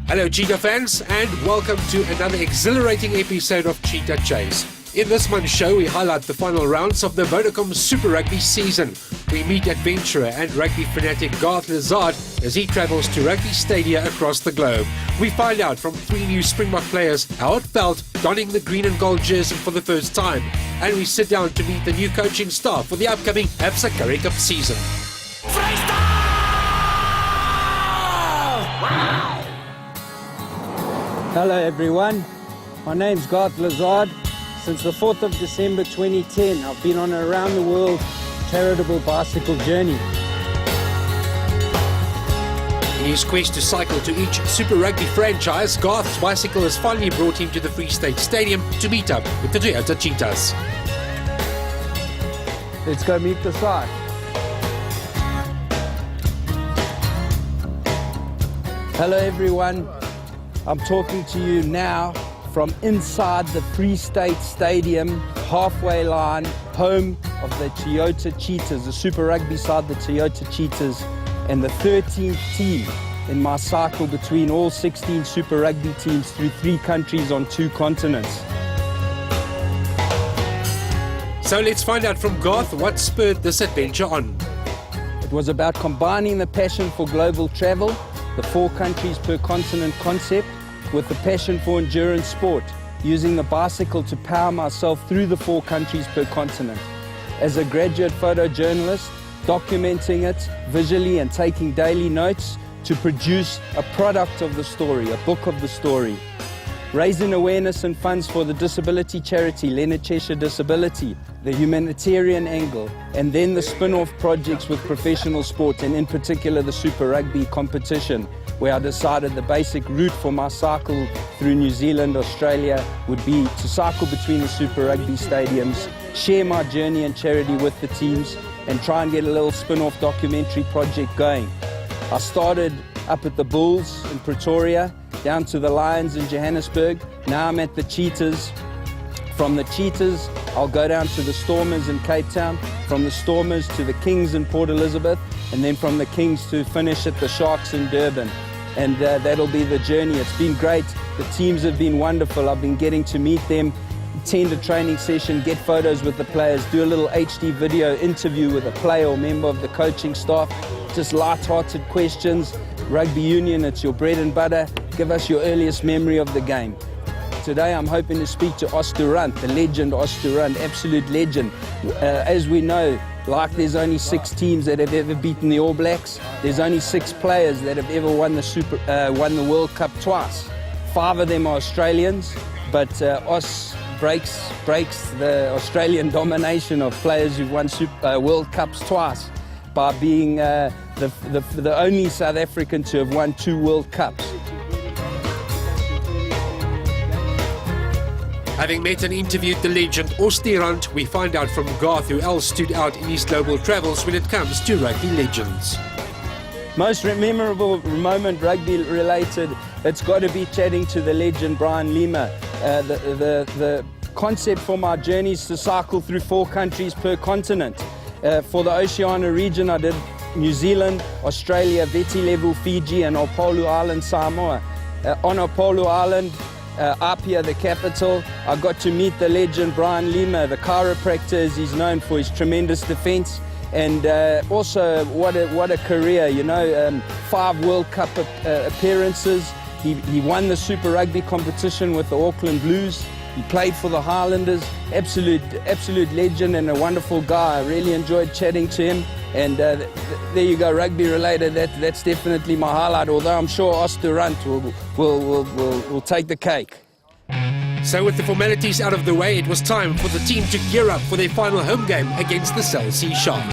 Hello Cheetah fans, and welcome to another exhilarating episode of Cheetah Chase. In this month's show, we highlight the final rounds of the Vodacom Super Rugby season. We meet adventurer and rugby fanatic Garth Lezard as he travels to rugby stadia across the globe. We find out from 3 new Springbok players how it felt donning the green and gold jersey for the first time. And we sit down to meet the new coaching staff for the upcoming Absa Currie Cup season. Hello everyone, my name's Garth Lezard. Since the 4th of December 2010, I've been on a round the world charitable bicycle journey. In his quest to cycle to each Super Rugby franchise, Garth's bicycle has finally brought him to the Free State Stadium to meet up with the Toyota Cheetahs. Let's go meet the side. Hello everyone, I'm talking to you now from inside the Free State Stadium, halfway line, home of the Toyota Cheetahs, the Super Rugby side, the Toyota Cheetahs, and the 13th team in my cycle between all 16 Super Rugby teams through 3 countries on 2 continents. So let's find out from Garth what spurred this adventure on. It was about combining the passion for global travel, the 4 countries per continent concept, with the passion for endurance sport, using the bicycle to power myself through the 4 countries per continent. As a graduate photojournalist, documenting it visually and taking daily notes to produce a product of the story, a book of the story. Raising awareness and funds for the disability charity, Leonard Cheshire Disability, the humanitarian angle, and then the spin-off projects with professional sport, and in particular the Super Rugby competition, where I decided the basic route for my cycle through New Zealand, Australia, would be to cycle between the Super Rugby stadiums, share my journey and charity with the teams, and try and get a little spin-off documentary project going. I started up at the Bulls in Pretoria, down to the Lions in Johannesburg. Now I'm at the Cheetahs. From the Cheetahs, I'll go down to the Stormers in Cape Town, from the Stormers to the Kings in Port Elizabeth, and then from the Kings to finish at the Sharks in Durban. And that'll be the journey. It's been great. The teams have been wonderful. I've been getting to meet them, attend a training session, get photos with the players, do a little HD video interview with a player or member of the coaching staff, just light-hearted questions. Rugby union, it's your bread and butter. Give us your earliest memory of the game. Today I'm hoping to speak to Osturant, the legend Osturant, absolute legend. As we know, like there's only 6 teams that have ever beaten the All Blacks, there's only 6 players that have ever won the World Cup twice. 5 of them are Australians, but Os breaks the Australian domination of players who've won World Cups twice by being the only South African to have won 2 World Cups. Having met and interviewed the legend Osturant, we find out from Garth who else stood out in his global travels when it comes to rugby legends. Most memorable moment rugby related, it's got to be chatting to the legend Brian Lima. The concept for my journey is to cycle through 4 countries per continent. For the Oceania region, I did New Zealand, Australia, Veti-Levu, Fiji, and Upolu Island, Samoa. On Upolu Island, Apia, the capital, I got to meet the legend Brian Lima, the chiropractor, as he's known for his tremendous defense. And also, what a career, you know, 5 World Cup appearances. He won the Super Rugby competition with the Auckland Blues. He played for the Highlanders. Absolute legend and a wonderful guy. I really enjoyed chatting to him. And there you go, rugby related, that's definitely my highlight, although I'm sure Osturant will take the cake. So with the formalities out of the way, it was time for the team to gear up for their final home game against the Cell C Sharks.